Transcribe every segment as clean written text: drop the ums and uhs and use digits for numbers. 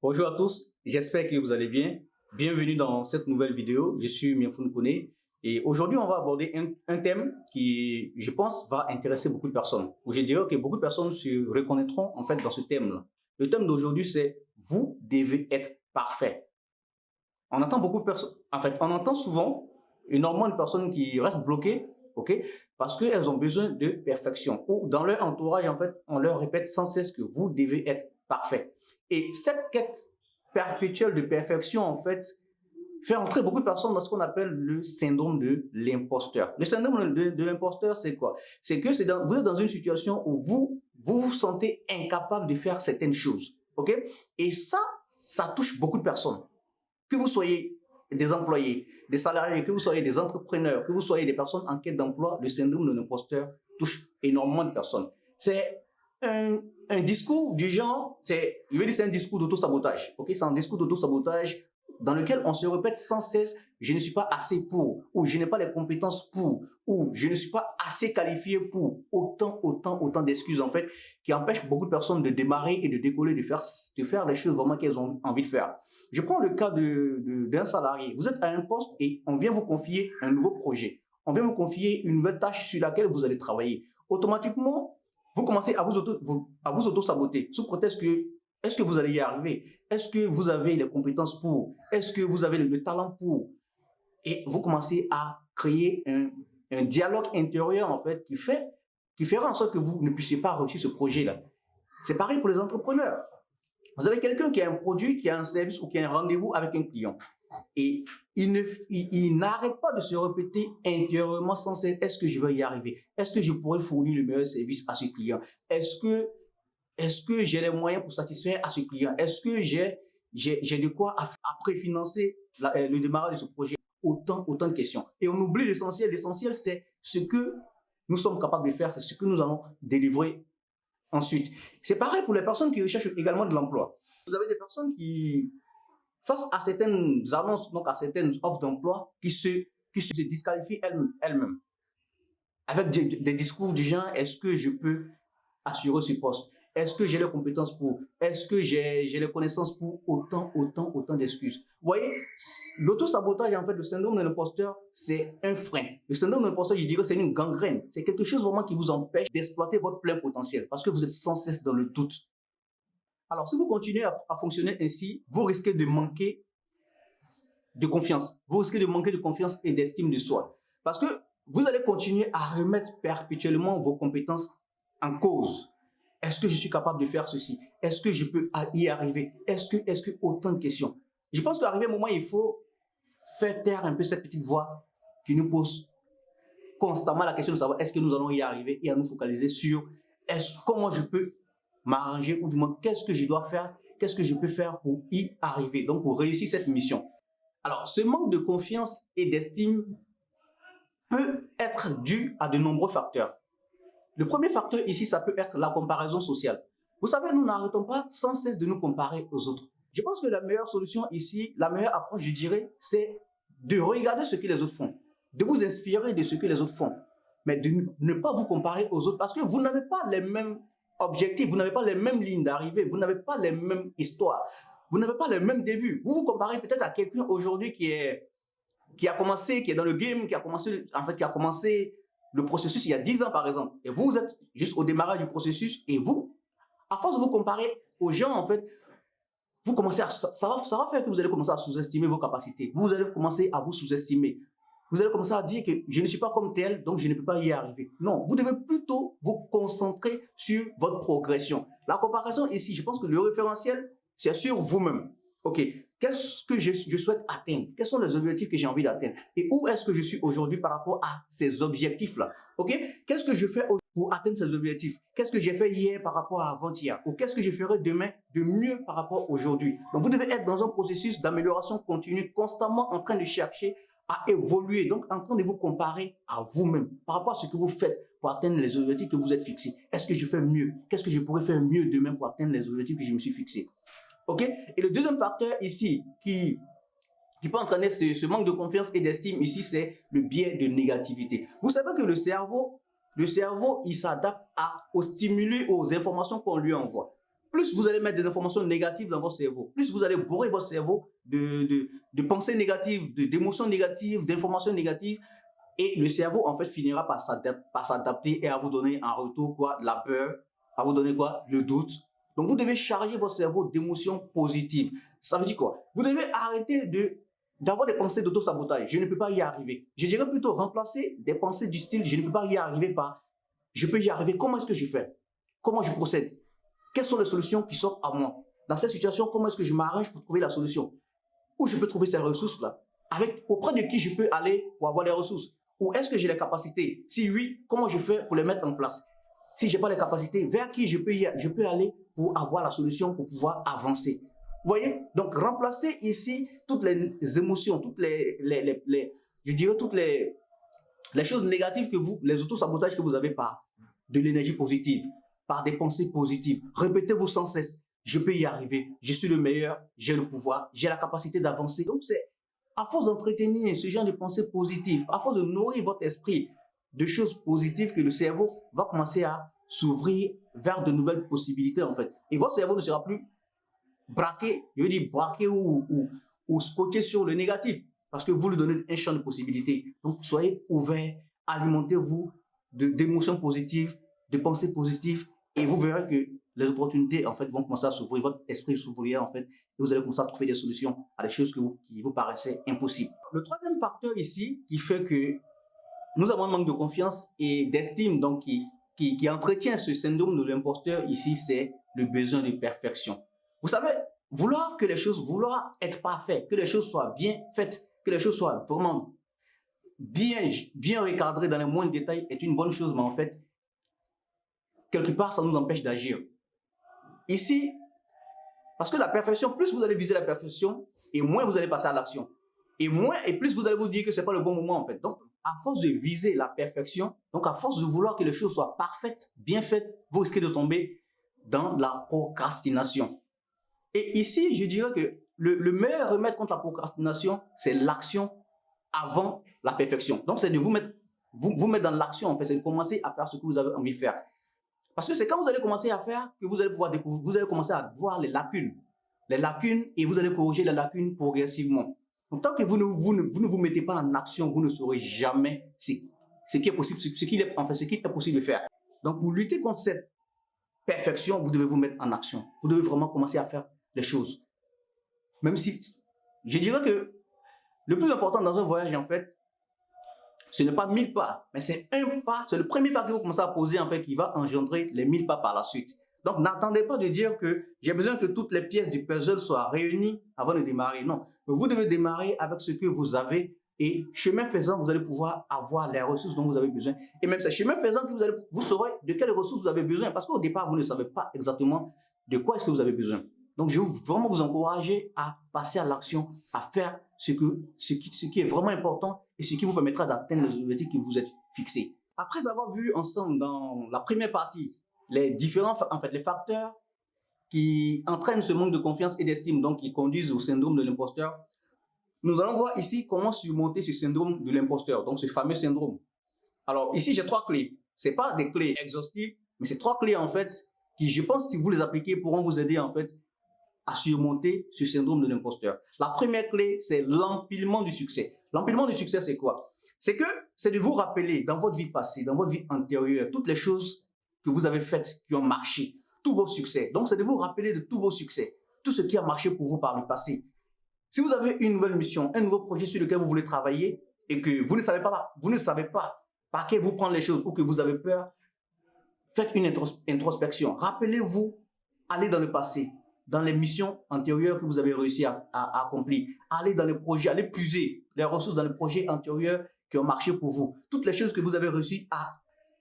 Bonjour à tous, j'espère que vous allez bien. Bienvenue dans cette nouvelle vidéo. Je suis Mienfun Kone et aujourd'hui on va aborder un thème qui, je pense, va intéresser beaucoup de personnes. Je dirais que beaucoup de personnes se reconnaîtront en fait dans ce thème-là. Le thème d'aujourd'hui c'est « Vous devez être parfait ». On entend beaucoup de personnes, en fait, on entend souvent énormément de personnes qui restent bloquées, ok, parce qu'elles ont besoin de perfection. Ou dans leur entourage, en fait, on leur répète sans cesse que vous devez être parfait. Et cette quête perpétuelle de perfection, en fait, fait entrer beaucoup de personnes dans ce qu'on appelle le syndrome de l'imposteur. Le syndrome de l'imposteur, c'est quoi? C'est que vous êtes dans une situation où vous sentez incapable de faire certaines choses, ok? Et ça touche beaucoup de personnes. Que vous soyez des employés, des salariés, que vous soyez des entrepreneurs, que vous soyez des personnes en quête d'emploi, le syndrome de l'imposteur touche énormément de personnes. C'est un discours du genre, c'est un discours d'auto-sabotage. Okay? C'est un discours d'auto-sabotage dans lequel on se répète sans cesse « je ne suis pas assez pour » ou « je n'ai pas les compétences pour » ou « je ne suis pas assez qualifié pour ». Autant d'excuses en fait qui empêchent beaucoup de personnes de démarrer et de décoller, de faire les choses vraiment qu'elles ont envie de faire. Je prends le cas d'un salarié. Vous êtes à un poste et on vient vous confier un nouveau projet. On vient vous confier une nouvelle tâche sur laquelle vous allez travailler. Automatiquement, vous commencez à vous auto-saboter sous prétexte que est-ce que vous allez y arriver? Est-ce que vous avez les compétences pour? Est-ce que vous avez le talent pour? Et vous commencez à créer un dialogue intérieur en fait qui fera en sorte que vous ne puissiez pas réussir ce projet-là. C'est pareil pour les entrepreneurs. Vous avez quelqu'un qui a un produit, qui a un service ou qui a un rendez-vous avec un client. Et il n'arrête pas de se répéter intérieurement sans cesse, est-ce que je vais y arriver? Est-ce que je pourrais fournir le meilleur service à ce client? Est-ce que j'ai les moyens pour satisfaire à ce client? Est-ce que j'ai de quoi après financer le démarrage de ce projet? Autant de questions. Et on oublie l'essentiel. L'essentiel, c'est ce que nous sommes capables de faire, c'est ce que nous allons délivrer ensuite. C'est pareil pour les personnes qui recherchent également de l'emploi. Vous avez des personnes qui, face à certaines annonces, donc à certaines offres d'emploi, qui se disqualifient elles-mêmes. Avec des discours du genre, est-ce que je peux assurer ce poste? Est-ce que j'ai les compétences pour? Est-ce que j'ai les connaissances pour? Autant d'excuses. Vous voyez, l'auto-sabotage, en fait, le syndrome de l'imposteur, c'est un frein. Le syndrome de l'imposteur, je dirais, c'est une gangrène. C'est quelque chose vraiment qui vous empêche d'exploiter votre plein potentiel parce que vous êtes sans cesse dans le doute. Alors, si vous continuez à fonctionner ainsi, vous risquez de manquer de confiance. Vous risquez de manquer de confiance et d'estime de soi. Parce que vous allez continuer à remettre perpétuellement vos compétences en cause. Est-ce que je suis capable de faire ceci? Est-ce que je peux y arriver? Est-ce que autant de questions? Je pense qu'à arriver un moment, il faut faire taire un peu cette petite voix qui nous pose constamment la question de savoir est-ce que nous allons y arriver et à nous focaliser sur comment je peux m'arranger ou du moins qu'est-ce que je dois faire, qu'est-ce que je peux faire pour y arriver, donc pour réussir cette mission. Alors, ce manque de confiance et d'estime peut être dû à de nombreux facteurs. Le premier facteur ici, ça peut être la comparaison sociale. Vous savez, nous n'arrêtons pas sans cesse de nous comparer aux autres. Je pense que la meilleure solution ici, la meilleure approche, je dirais, c'est de regarder ce que les autres font, de vous inspirer de ce que les autres font, mais de ne pas vous comparer aux autres parce que vous n'avez pas les mêmes objectifs, vous n'avez pas les mêmes lignes d'arrivée, vous n'avez pas les mêmes histoires, vous n'avez pas les mêmes débuts. Vous vous comparez peut-être à quelqu'un aujourd'hui qui est dans le game, qui a commencé le processus il y a 10 ans par exemple, et vous êtes juste au démarrage du processus, et vous, à force de vous comparer aux gens, en fait, vous commencez ça va faire que vous allez commencer à sous-estimer vos capacités, vous allez commencer à vous sous-estimer, vous allez commencer à dire que je ne suis pas comme tel, donc je ne peux pas y arriver. Non, vous devez plutôt vous concentrer sur votre progression. La comparaison ici, je pense que le référentiel, c'est sur vous-même. Ok, qu'est-ce que je souhaite atteindre? Quels sont les objectifs que j'ai envie d'atteindre? Et où est-ce que je suis aujourd'hui par rapport à ces objectifs-là? Ok, qu'est-ce que je fais pour atteindre ces objectifs? Qu'est-ce que j'ai fait hier par rapport à avant-hier? Ou qu'est-ce que je ferai demain de mieux par rapport à aujourd'hui? Donc, vous devez être dans un processus d'amélioration continue, constamment en train de chercher à évoluer, donc en train de vous comparer à vous-même par rapport à ce que vous faites pour atteindre les objectifs que vous êtes fixés. Est-ce que je fais mieux? Qu'est-ce que je pourrais faire mieux demain pour atteindre les objectifs que je me suis fixés? Ok? Et le deuxième facteur ici qui peut entraîner ce manque de confiance et d'estime ici, c'est le biais de négativité. Vous savez que le cerveau, il s'adapte aux stimuli, aux informations qu'on lui envoie. plus vous allez mettre des informations négatives dans votre cerveau, plus vous allez bourrer votre cerveau de pensées négatives, d'émotions négatives, d'informations négatives, et le cerveau, en fait, finira par s'adapter et à vous donner en retour quoi? De la peur, à vous donner quoi? Le doute. Donc, vous devez charger votre cerveau d'émotions positives. Ça veut dire quoi? Vous devez arrêter d'avoir des pensées d'auto-sabotage. Je ne peux pas y arriver. Je dirais plutôt remplacer des pensées du style « je ne peux pas y arriver » par « je peux y arriver, comment est-ce que je fais? Comment je procède? Quelles sont les solutions qui s'offrent à moi? Dans cette situation, comment est-ce que je m'arrange pour trouver la solution? Où je peux trouver ces ressources-là? Auprès de qui je peux aller pour avoir les ressources? Ou est-ce que j'ai les capacités? Si oui, comment je fais pour les mettre en place? Si je n'ai pas les capacités, vers qui je peux aller pour avoir la solution, pour pouvoir avancer? Vous voyez? Donc, remplacer ici toutes les émotions, je dirais toutes les choses négatives que les auto-sabotages que vous avez par de l'énergie positive, par des pensées positives. Répétez-vous sans cesse. Je peux y arriver. Je suis le meilleur. J'ai le pouvoir. J'ai la capacité d'avancer. Donc, c'est à force d'entretenir ce genre de pensées positives, à force de nourrir votre esprit de choses positives que le cerveau va commencer à s'ouvrir vers de nouvelles possibilités, en fait. Et votre cerveau ne sera plus braqué, je veux dire braqué ou scotché sur le négatif, parce que vous lui donnez un champ de possibilités. Donc, soyez ouverts, alimentez-vous d'émotions positives, de pensées positives, et vous verrez que les opportunités, en fait, vont commencer à s'ouvrir, votre esprit s'ouvrira, en fait, et vous allez commencer à trouver des solutions à des choses qui vous paraissaient impossibles. Le troisième facteur ici, qui fait que nous avons un manque de confiance et d'estime, donc qui entretient ce syndrome de l'imposteur ici, c'est le besoin de perfection. Vous savez, vouloir être parfait, que les choses soient bien faites, que les choses soient vraiment bien recadrées dans les moindres détails est une bonne chose, mais en fait, quelque part, ça nous empêche d'agir. Ici, parce que la perfection, plus vous allez viser la perfection, et moins vous allez passer à l'action. Et plus vous allez vous dire que ce n'est pas le bon moment, en fait. Donc, à force de viser la perfection, donc à force de vouloir que les choses soient parfaites, bien faites, vous risquez de tomber dans la procrastination. Et ici, je dirais que le meilleur remède contre la procrastination, c'est l'action avant la perfection. Donc, c'est de vous mettre dans l'action, en fait. C'est de commencer à faire ce que vous avez envie de faire. Parce que c'est quand vous allez commencer à faire que vous allez pouvoir découvrir, vous allez commencer à voir les lacunes, et vous allez corriger les lacunes progressivement. Donc, tant que vous ne vous mettez pas en action, vous ne saurez jamais ce qui est possible, ce qu'il est possible de faire. Donc, pour lutter contre cette perfection, vous devez vous mettre en action. Vous devez vraiment commencer à faire les choses. Même si, je dirais que le plus important dans un voyage, en fait, ce n'est pas 1000 pas, mais c'est un pas, c'est le premier pas que vous commencez à poser, en fait, qui va engendrer les 1000 pas par la suite. Donc, n'attendez pas de dire que j'ai besoin que toutes les pièces du puzzle soient réunies avant de démarrer. Non, mais vous devez démarrer avec ce que vous avez et chemin faisant, vous allez pouvoir avoir les ressources dont vous avez besoin. Et même c'est chemin faisant que vous saurez de quelles ressources vous avez besoin parce qu'au départ, vous ne savez pas exactement de quoi est-ce que vous avez besoin. Donc, je veux vraiment vous encourager à passer à l'action, à faire ce qui est vraiment important et ce qui vous permettra d'atteindre les objectifs que vous êtes fixés. Après avoir vu ensemble dans la première partie les facteurs qui entraînent ce manque de confiance et d'estime, donc qui conduisent au syndrome de l'imposteur, nous allons voir ici comment surmonter ce syndrome de l'imposteur, donc ce fameux syndrome. Alors ici, j'ai 3 clés. Ce n'est pas des clés exhaustives, mais c'est 3 clés en fait qui, je pense, si vous les appliquez, pourront vous aider en fait à surmonter ce syndrome de l'imposteur. La première clé, c'est l'empilement du succès. L'empilement du succès, c'est quoi? C'est de vous rappeler dans votre vie passée, dans votre vie antérieure, toutes les choses que vous avez faites qui ont marché, tous vos succès. Donc, c'est de vous rappeler de tous vos succès, tout ce qui a marché pour vous par le passé. Si vous avez une nouvelle mission, un nouveau projet sur lequel vous voulez travailler et que vous ne savez pas par quel vous prendre les choses ou que vous avez peur, faites une introspection. Rappelez-vous, allez dans le passé, dans les missions antérieures que vous avez réussi à accomplir. Allez dans les projets, allez puiser les ressources dans les projets antérieurs qui ont marché pour vous. Toutes les choses que vous avez réussi à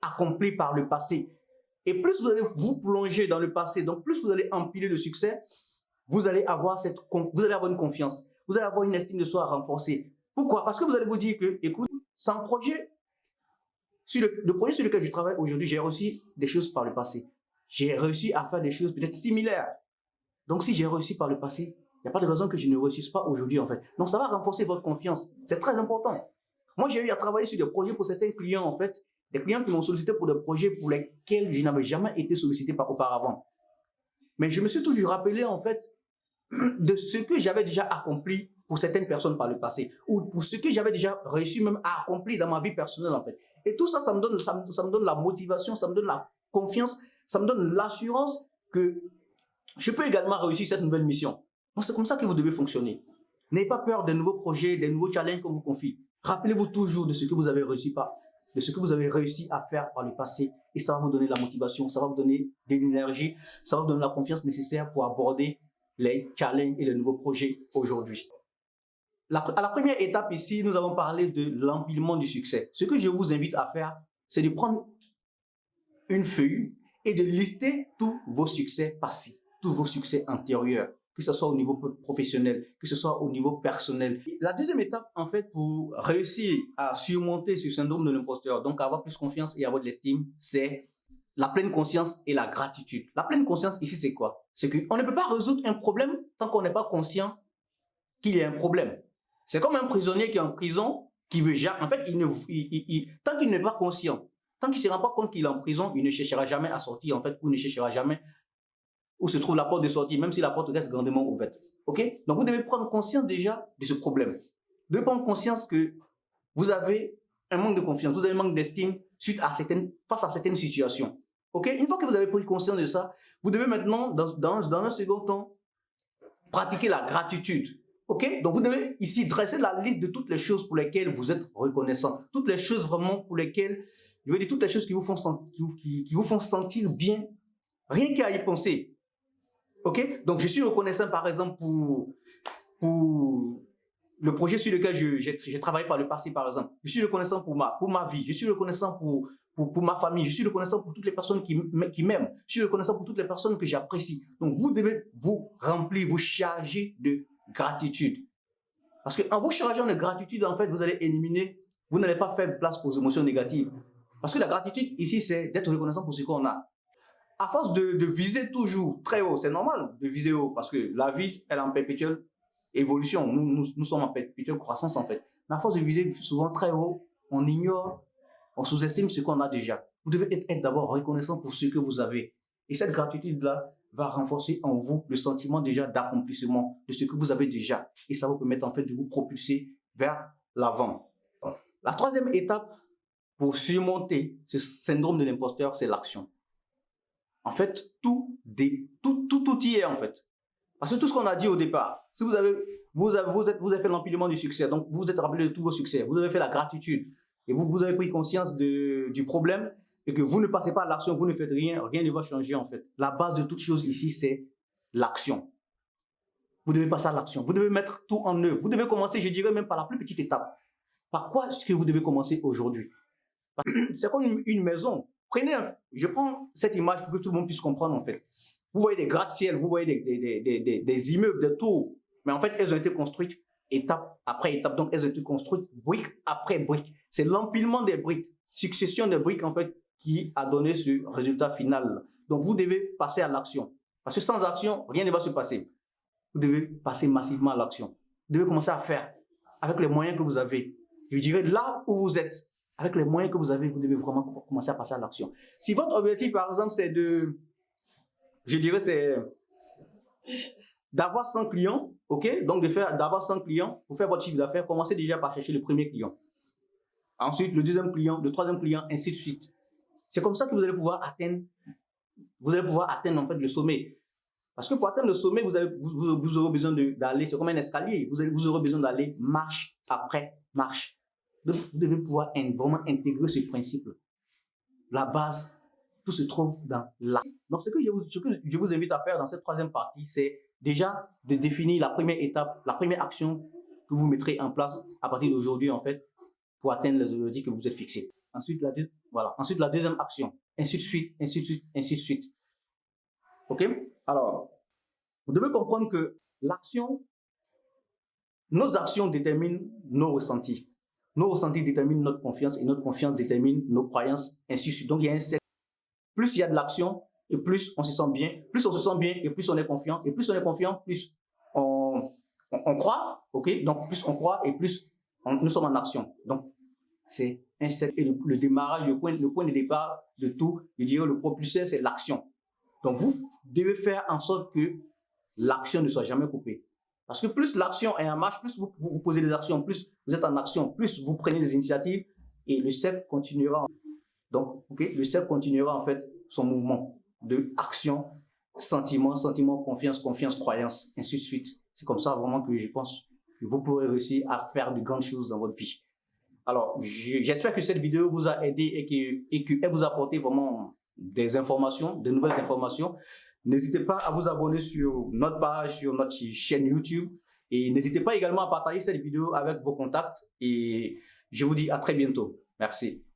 accomplir par le passé. Et plus vous allez vous plonger dans le passé, donc plus vous allez empiler le succès, vous allez avoir une confiance, vous allez avoir une estime de soi renforcée. Pourquoi? Parce que vous allez vous dire que, écoute, sans projet, le projet sur lequel je travaille aujourd'hui, j'ai réussi des choses par le passé. J'ai réussi à faire des choses peut-être similaires. Donc, si j'ai réussi par le passé, il n'y a pas de raison que je ne réussisse pas aujourd'hui, en fait. Donc, ça va renforcer votre confiance. C'est très important. Moi, j'ai eu à travailler sur des projets pour certains clients, en fait. Des clients qui m'ont sollicité pour des projets pour lesquels je n'avais jamais été sollicité auparavant. Mais je me suis toujours rappelé, en fait, de ce que j'avais déjà accompli pour certaines personnes par le passé, ou pour ce que j'avais déjà réussi même à accomplir dans ma vie personnelle, en fait. Et tout ça, ça me donne la motivation, ça me donne la confiance, ça me donne l'assurance que je peux également réussir cette nouvelle mission. Donc, c'est comme ça que vous devez fonctionner. N'ayez pas peur des nouveaux projets, des nouveaux challenges qu'on vous confie. Rappelez-vous toujours de ce que vous avez réussi à faire par le passé, et ça va vous donner la motivation, ça va vous donner de l'énergie, ça va vous donner la confiance nécessaire pour aborder les challenges et les nouveaux projets aujourd'hui. À la première étape ici, nous avons parlé de l'empilement du succès. Ce que je vous invite à faire, c'est de prendre une feuille et de lister tous vos succès passés, tous vos succès antérieurs, que ce soit au niveau professionnel, que ce soit au niveau personnel. La deuxième étape, en fait, pour réussir à surmonter ce syndrome de l'imposteur, donc avoir plus confiance et avoir de l'estime, c'est la pleine conscience et la gratitude. La pleine conscience ici, c'est quoi? C'est qu'on ne peut pas résoudre un problème tant qu'on n'est pas conscient qu'il y a un problème. C'est comme un prisonnier qui est en prison, qui veut jamais, en fait, tant qu'il n'est pas conscient, tant qu'il ne se rend pas compte qu'il est en prison, il ne cherchera jamais à sortir, en fait, ou ne cherchera jamais où se trouve la porte de sortie, même si la porte reste grandement ouverte. OK? Donc, vous devez prendre conscience déjà de ce problème. Vous devez prendre conscience que vous avez un manque de confiance, vous avez un manque d'estime face à certaines situations. OK? Une fois que vous avez pris conscience de ça, vous devez maintenant, dans un second temps, pratiquer la gratitude. OK? Donc, vous devez ici dresser la liste de toutes les choses pour lesquelles vous êtes reconnaissant. Toutes les choses vraiment pour lesquelles, je veux dire, toutes les choses qui vous font sentir bien, rien qu'à y penser. OK? Donc, je suis reconnaissant, par exemple, pour le projet sur lequel j'ai travaillé par le passé, par exemple. Je suis reconnaissant pour ma vie. Je suis reconnaissant pour ma famille. Je suis reconnaissant pour toutes les personnes qui m'aiment. Je suis reconnaissant pour toutes les personnes que j'apprécie. Donc, vous devez vous remplir, vous charger de gratitude. Parce qu'en vous chargeant de gratitude, en fait, vous n'allez pas faire place aux émotions négatives. Parce que la gratitude, ici, c'est d'être reconnaissant pour ce qu'on a. À force de viser toujours très haut, c'est normal de viser haut, parce que la vie, elle est en perpétuelle évolution. Nous sommes en perpétuelle croissance, en fait. Mais à force de viser souvent très haut, on ignore, on sous-estime ce qu'on a déjà. Vous devez être d'abord reconnaissant pour ce que vous avez. Et cette gratitude-là va renforcer en vous le sentiment déjà d'accomplissement de ce que vous avez déjà. Et ça va vous permettre, en fait, de vous propulser vers l'avant. La troisième étape pour surmonter ce syndrome de l'imposteur, c'est l'action. En fait, tout y est, en fait. Parce que tout ce qu'on a dit au départ, si vous avez fait l'empilement du succès, donc vous êtes rappelé de tous vos succès, vous avez fait la gratitude, et vous avez pris conscience du problème, et que vous ne passez pas à l'action, vous ne faites rien, rien ne va changer, en fait. La base de toute chose ici, c'est l'action. Vous devez passer à l'action. Vous devez mettre tout en œuvre. Vous devez commencer, je dirais même par la plus petite étape. Par quoi est-ce que vous devez commencer aujourd'hui? C'est comme une maison. Je prends cette image pour que tout le monde puisse comprendre, en fait. Vous voyez des gratte-ciel, vous voyez des immeubles, des tours, mais en fait, elles ont été construites étape après étape. Donc, elles ont été construites brique après brique. C'est l'empilement des briques, succession de briques, en fait, qui a donné ce résultat final. Donc, vous devez passer à l'action. Parce que sans action, rien ne va se passer. Vous devez passer massivement à l'action. Vous devez commencer à faire avec les moyens que vous avez. Je dirais, là où vous êtes, avec les moyens que vous avez, vous devez vraiment commencer à passer à l'action. Si votre objectif, par exemple, c'est d'avoir 100 clients, ok? Donc, d'avoir 100 clients, pour faire votre chiffre d'affaires, commencez déjà par chercher le premier client. Ensuite, le deuxième client, le troisième client, ainsi de suite. C'est comme ça que vous allez pouvoir atteindre, en fait, le sommet. Parce que pour atteindre le sommet, vous aurez besoin d'aller, c'est comme un escalier, vous aurez besoin d'aller marche après marche. Donc, vous devez pouvoir vraiment intégrer ce principe. La base, tout se trouve dans là. Donc, ce que je vous invite à faire dans cette troisième partie, c'est déjà de définir la première étape, la première action que vous mettrez en place à partir d'aujourd'hui, en fait, pour atteindre les objectifs que vous êtes fixés. Ensuite, la deuxième action, ainsi de suite, ainsi de suite, ainsi de suite. OK? Alors, vous devez comprendre que nos actions déterminent nos ressentis. Nos ressentis déterminent notre confiance et notre confiance détermine nos croyances, ainsi de suite. Donc, il y a un cercle. Plus il y a de l'action et plus on se sent bien. Plus on se sent bien et plus on est confiant. Et plus on est confiant, plus on croit. OK? Donc, plus on croit et plus nous sommes en action. Donc, c'est un cercle. Et le démarrage, le point de départ de tout, je dirais le propulseur, c'est l'action. Donc, vous devez faire en sorte que l'action ne soit jamais coupée. Parce que plus l'action est en marche, plus vous posez des actions, plus vous êtes en action, plus vous prenez des initiatives et le cercle continuera. Donc, le cercle continuera en fait son mouvement de action, sentiment, confiance, croyance, ainsi de suite. C'est comme ça vraiment que je pense que vous pourrez réussir à faire de grandes choses dans votre vie. Alors, j'espère que cette vidéo vous a aidé et qu'elle vous a apporté vraiment des informations, de nouvelles informations. N'hésitez pas à vous abonner sur notre page, sur notre chaîne YouTube. Et n'hésitez pas également à partager cette vidéo avec vos contacts. Et je vous dis à très bientôt. Merci.